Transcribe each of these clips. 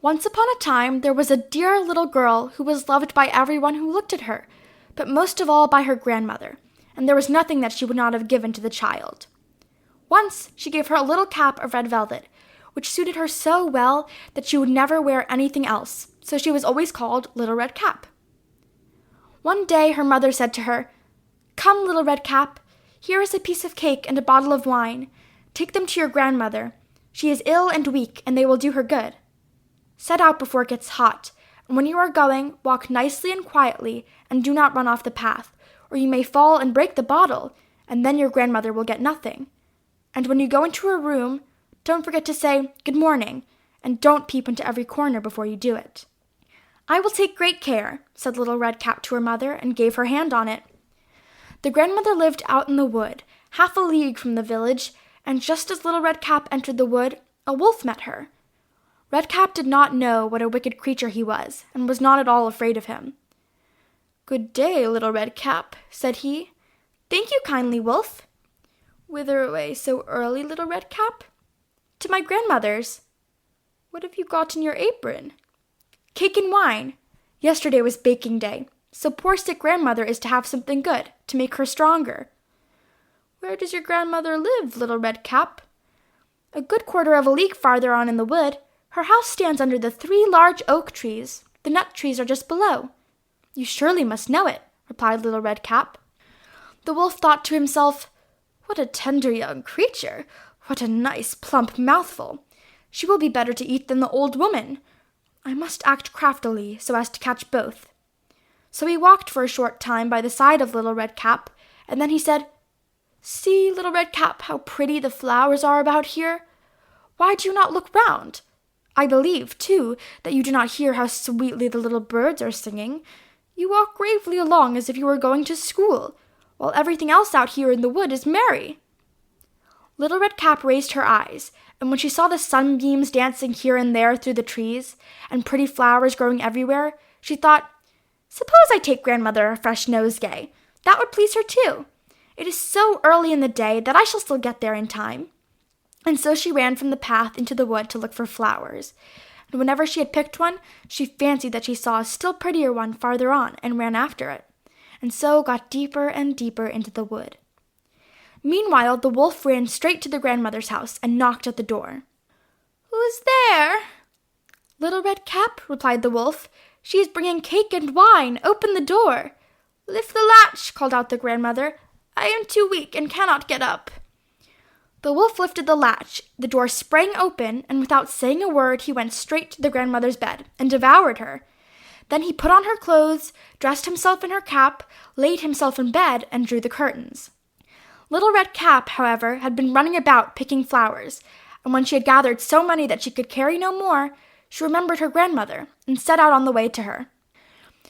Once upon a time, there was a dear little girl who was loved by everyone who looked at her, but most of all by her grandmother, and there was nothing that she would not have given to the child. Once, she gave her a little cap of red velvet, which suited her so well that she would never wear anything else, so she was always called Little Red Cap. One day, her mother said to her, "Come, Little Red Cap, here is a piece of cake and a bottle of wine. Take them to your grandmother. She is ill and weak, and they will do her good. Set out before it gets hot, and when you are going, walk nicely and quietly, and do not run off the path, or you may fall and break the bottle, and then your grandmother will get nothing. And when you go into her room, don't forget to say, 'Good morning,' and don't peep into every corner before you do it." "I will take great care," said Little Red Cap to her mother, and gave her hand on it. The grandmother lived out in the wood, half a league from the village, and just as Little Red Cap entered the wood, a wolf met her. Red Cap did not know what a wicked creature he was, and was not at all afraid of him. "Good day, Little Red Cap," said he. "Thank you kindly, wolf." "Whither away so early, Little Red Cap?" "To my grandmother's." "What have you got in your apron?" "Cake and wine. Yesterday was baking day, so poor sick grandmother is to have something good, to make her stronger." "Where does your grandmother live, Little Red Cap?" "A good quarter of a league farther on in the wood. Her house stands under the 3 large oak trees. The nut trees are just below." "You surely must know it," replied Little Red Cap. The wolf thought to himself, "What a tender young creature! What a nice plump mouthful! She will be better to eat than the old woman. I must act craftily so as to catch both." So he walked for a short time by the side of Little Red Cap, and then he said, "See, Little Red Cap, how pretty the flowers are about here. Why do you not look round? I believe, too, that you do not hear how sweetly the little birds are singing. You walk gravely along as if you were going to school, while everything else out here in the wood is merry." Little Red Cap raised her eyes, and when she saw the sunbeams dancing here and there through the trees, and pretty flowers growing everywhere, she thought, "Suppose I take grandmother a fresh nosegay. That would please her too. It is so early in the day that I shall still get there in time." And so she ran from the path into the wood to look for flowers. And whenever she had picked one, she fancied that she saw a still prettier one farther on, and ran after it, and so got deeper and deeper into the wood. Meanwhile, the wolf ran straight to the grandmother's house and knocked at the door. "Who's there?" "Little Red Cap," replied the wolf. "She is bringing cake and wine. Open the door." "Lift the latch," called out the grandmother. "I am too weak and cannot get up." The wolf lifted the latch, the door sprang open, and without saying a word he went straight to the grandmother's bed and devoured her. Then he put on her clothes, dressed himself in her cap, laid himself in bed, and drew the curtains. Little Red Cap, however, had been running about picking flowers, and when she had gathered so many that she could carry no more, she remembered her grandmother, and set out on the way to her.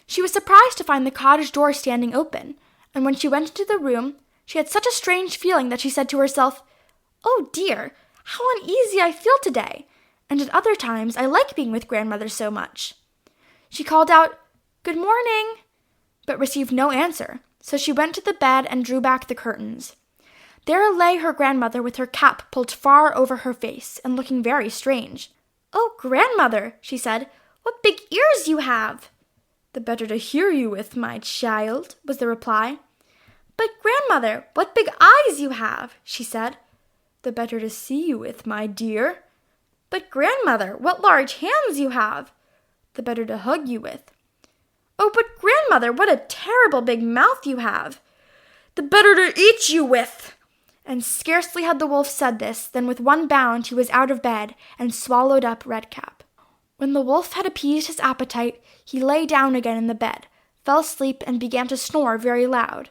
She was surprised to find the cottage door standing open, and when she went into the room, she had such a strange feeling that she said to herself, "Oh dear, how uneasy I feel today, and at other times I like being with grandmother so much." She called out, "Good morning," but received no answer, so she went to the bed and drew back the curtains. There lay her grandmother with her cap pulled far over her face and looking very strange. "Oh, grandmother," she said, "what big ears you have!" "The better to hear you with, my child," was the reply. "But grandmother, what big eyes you have!" she said. "The better to see you with, my dear." "But grandmother, what large hands you have!" "The better to hug you with." "Oh, but grandmother, what a terrible big mouth you have!" "The better to eat you with." And scarcely had the wolf said this than with one bound he was out of bed and swallowed up Red Cap. When the wolf had appeased his appetite, he lay down again in the bed, fell asleep, and began to snore very loud.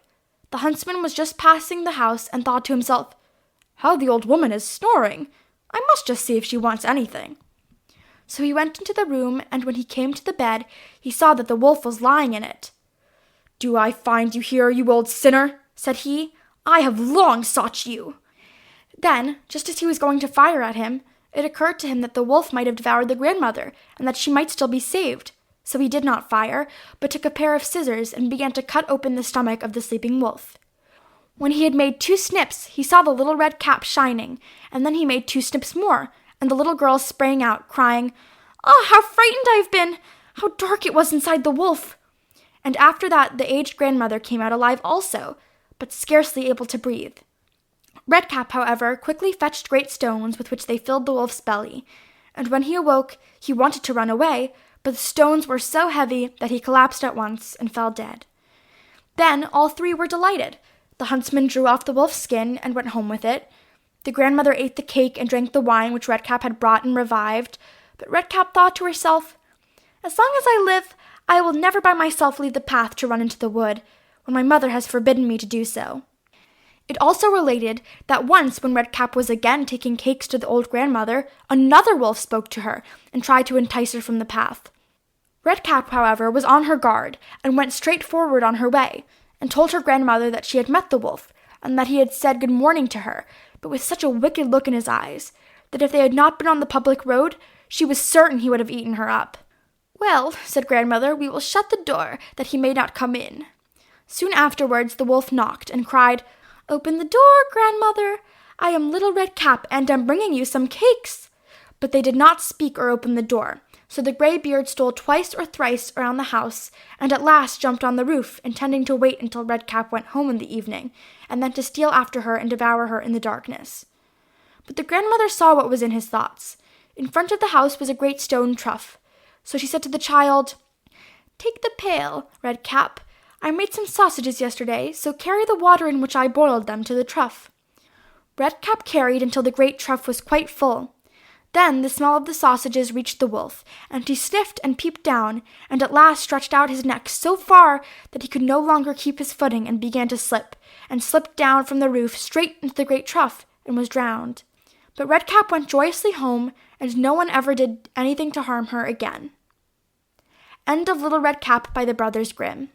The huntsman was just passing the house and thought to himself, "How the old woman is snoring! I must just see if she wants anything." So he went into the room, and when he came to the bed, he saw that the wolf was lying in it. "Do I find you here, you old sinner?" said he. "I have long sought you." Then, just as he was going to fire at him, it occurred to him that the wolf might have devoured the grandmother, and that she might still be saved. So he did not fire, but took a pair of scissors and began to cut open the stomach of the sleeping wolf. When he had made 2 snips, he saw the little red cap shining, and then he made 2 snips more, and the little girl sprang out, crying, Oh, how frightened I've been! How dark it was inside the wolf!" And after that the aged grandmother came out alive also, but scarcely able to breathe. Redcap, however, quickly fetched great stones with which they filled the wolf's belly, and when he awoke he wanted to run away, but the stones were so heavy that he collapsed at once and fell dead. Then all three were delighted. The huntsman drew off the wolf's skin and went home with it. The grandmother ate the cake and drank the wine which Redcap had brought and revived, but Redcap thought to herself, "As long as I live, I will never by myself leave the path to run into the wood, when my mother has forbidden me to do so." It also related that once when Redcap was again taking cakes to the old grandmother, another wolf spoke to her and tried to entice her from the path. Redcap, however, was on her guard and went straight forward on her way, and told her grandmother that she had met the wolf, and that he had said good morning to her, but with such a wicked look in his eyes, that if they had not been on the public road, she was certain he would have eaten her up. "Well," said grandmother, "we will shut the door, that he may not come in." Soon afterwards the wolf knocked and cried, "Open the door, grandmother. I am little Redcap, and am bringing you some cakes." But they did not speak or open the door, so the grey-beard stole twice or thrice around the house, and at last jumped on the roof, intending to wait until Redcap went home in the evening, and then to steal after her and devour her in the darkness. But the grandmother saw what was in his thoughts. In front of the house was a great stone trough, so she said to the child, "Take the pail, Redcap. I made some sausages yesterday, so carry the water in which I boiled them to the trough." Redcap carried until the great trough was quite full. Then the smell of the sausages reached the wolf, and he sniffed and peeped down, and at last stretched out his neck so far that he could no longer keep his footing and began to slip, and slipped down from the roof straight into the great trough, and was drowned. But Redcap went joyously home, and no one ever did anything to harm her again. End of Little Red Cap by the Brothers Grimm.